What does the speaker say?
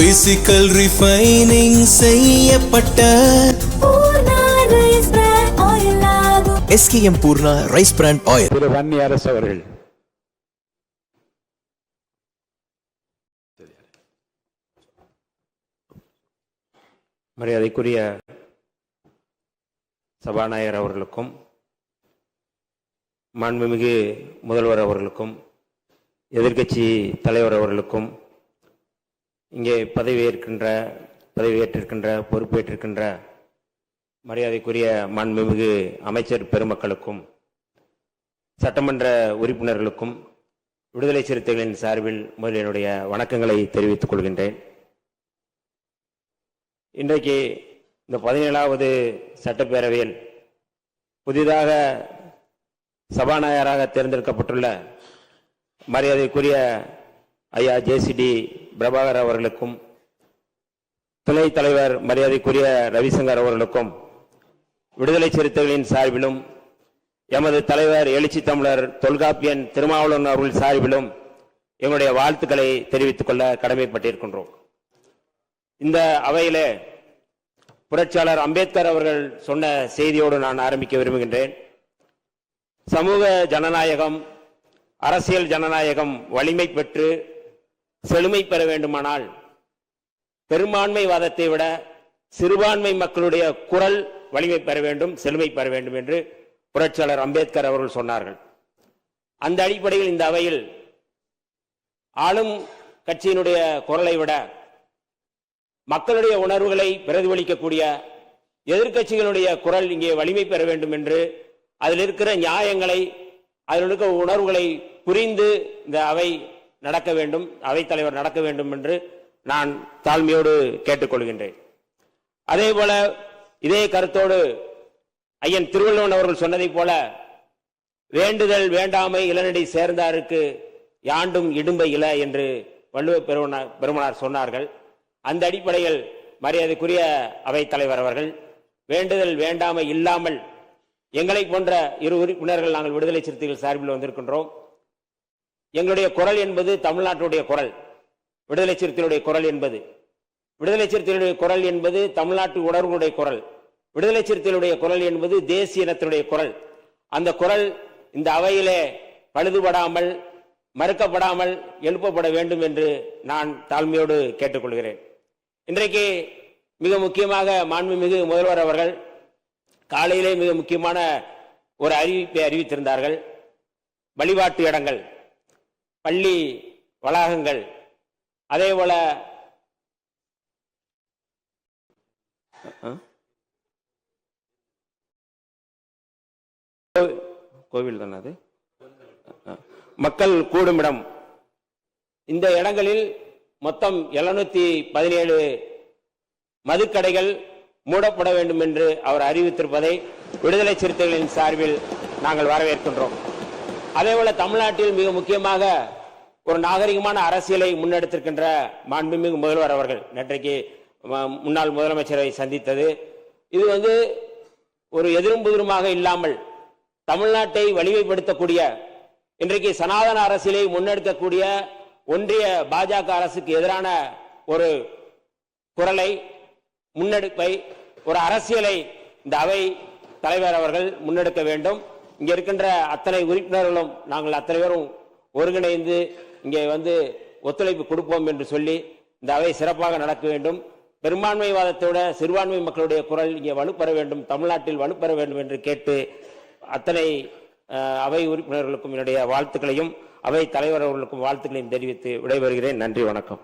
Physical refining செய்யப்பட்ட SKM Poorna rice brand oil. Thiru Vanni Arasu அவர்கள். மரியாதைக்குரிய சபாநாயகர் அவர்களுக்கும் மாண்புமிகு முதல்வர் அவர்களுக்கும் எதிர்க்கட்சி தலைவர் அவர்களுக்கும் இங்கே பதவியேற்றிருக்கின்ற பொறுப்பேற்றிருக்கின்ற மரியாதைக்குரிய மாண்புமிகு அமைச்சர் பெருமக்களுக்கும் சட்டமன்ற உறுப்பினர்களுக்கும் விடுதலை சிறுத்தைகளின் சார்பில் முதலில் என்னுடைய வணக்கங்களை தெரிவித்துக் கொள்கின்றேன். இன்றைக்கு இந்த 17வது சட்டப்பேரவையில் புதிதாக சபாநாயகராக தேர்ந்தெடுக்கப்பட்டுள்ள மரியாதைக்குரிய ஐயா JCD பிரபாகர் அவர்களுக்கும் துணைத் தலைவர் மரியாதைக்குரிய ரவிசங்கர் அவர்களுக்கும் விடுதலை சிறுத்தைகளின் சார்பிலும் எமது தலைவர் எழுச்சி தமிழர் தொல்காப்பியன் திருமாவளவன் அவர்கள் சார்பிலும் எங்களுடைய வாழ்த்துக்களை தெரிவித்துக் கொள்ள கடமைப்பட்டிருக்கின்றோம். இந்த அவையிலே புரட்சியாளர் அம்பேத்கர் அவர்கள் சொன்ன செய்தியோடு நான் ஆரம்பிக்க விரும்புகின்றேன். சமூக ஜனநாயகம், அரசியல் ஜனநாயகம் வலிமை பெற்று செழுமை பெற வேண்டுமானால் பெரும்பான்மைவாதத்தை விட சிறுபான்மை மக்களுடைய குரல் வலிமை பெற வேண்டும், செழுமை பெற வேண்டும் என்று புரட்சியாளர் அம்பேத்கர் அவர்கள் சொன்னார்கள். அந்த அடிப்படையில் இந்த அவையில் ஆளும் கட்சியினுடைய குரலை விட மக்களுடைய உணர்வுகளை பிரதிபலிக்கக்கூடிய எதிர்க்கட்சிகளுடைய குரல் இங்கே வலிமை பெற வேண்டும் என்று அதில் இருக்கிற நியாயங்களை, அதில் இருக்கிற உணர்வுகளை புரிந்து இந்த அவை நடக்க வேண்டும், அவைத்தலைவர் நடக்க வேண்டும் என்று நான் தாழ்மையோடு கேட்டுக்கொள்கின்றேன். அதே போல இதே கருத்தோடு ஐயன் திருவள்ளுவன் அவர்கள் சொன்னதைப் போல வேண்டுதல் வேண்டாமை இளநடி சேர்ந்தாருக்கு யாண்டும் இடும்பை இல என்று வள்ளுவ பெருமனார் சொன்னார்கள். அந்த அடிப்படையில் மரியாதைக்குரிய அவைத்தலைவர் அவர்கள் வேண்டுதல் வேண்டாமை இல்லாமல் எங்களை போன்ற இரு உறுப்பினர்கள் நாங்கள் விடுதலை சிறுத்தைகள் சார்பில் வந்திருக்கின்றோம். எங்களுடைய குரல் என்பது தமிழ்நாட்டுடைய குரல். விடுதலை சிறுத்தைகளுடைய குரல் என்பது தமிழ்நாட்டு உணர்வுடைய குரல். விடுதலை சிறுத்தைகளுடைய குரல் என்பது தேசிய இனத்தினுடைய குரல். அந்த குரல் இந்த அவையிலே பழுதுபடாமல், மறுக்கப்படாமல் எழுப்பப்பட வேண்டும் என்று நான் தாழ்மையோடு கேட்டுக்கொள்கிறேன். இன்றைக்கு மிக முக்கியமாக மாண்புமிகு முதல்வர் அவர்கள் காலையிலே மிக முக்கியமான ஒரு அறிவிப்பை அறிவித்திருந்தார்கள். வழிபாட்டு இடங்கள், பள்ளி வளாகங்கள், அதே போல கோவில் தானே அது, மக்கள் கூடுமிடம், இந்த இடங்களில் மொத்தம் 717 மதுக்கடைகள் மூடப்பட வேண்டும் என்று அவர் அறிவித்திருப்பதை விடுதலை சிறுத்தைகளின் சார்பில் நாங்கள் வரவேற்கின்றோம். அதேபோல தமிழ்நாட்டில் மிக முக்கியமாக ஒரு நாகரிகமான அரசியலை முன்னெடுத்திருக்கின்ற மாண்புமிகு முதல்வர் அவர்கள் நேற்றைக்கு முன்னாள் முதலமைச்சரை சந்தித்தது, இது ஒரு எதிரும் புதிருமாக இல்லாமல் தமிழ்நாட்டை வலிமைப்படுத்தக்கூடிய, இன்றைக்கு சனாதன அரசியலை முன்னெடுக்கக்கூடிய ஒன்றிய பாஜக அரசுக்கு எதிரான ஒரு குரலை, முன்னெடுப்பை, ஒரு அரசியலை இந்த அவை தலைவர் அவர்கள் முன்னெடுக்க வேண்டும். இங்க இருக்கின்ற அத்தனை உறுப்பினர்களும் நாங்கள் அத்தனை பேரும் ஒருங்கிணைந்து இங்கே ஒத்துழைப்பு கொடுப்போம் என்று சொல்லி இந்த அவை சிறப்பாக நடக்க வேண்டும். பெரும்பான்மைவாதத்தோட சிறுபான்மை மக்களுடைய குரல் இங்கே வலுப்பெற வேண்டும், தமிழ்நாட்டில் வலுப்பெற வேண்டும் என்று கேட்டு அத்தனை அவை உறுப்பினர்களுக்கும் என்னுடைய வாழ்த்துக்களையும் அவை தலைவர் அவர்களுக்கும் வாழ்த்துக்களையும் தெரிவித்து விடைபெறுகிறேன். நன்றி, வணக்கம்.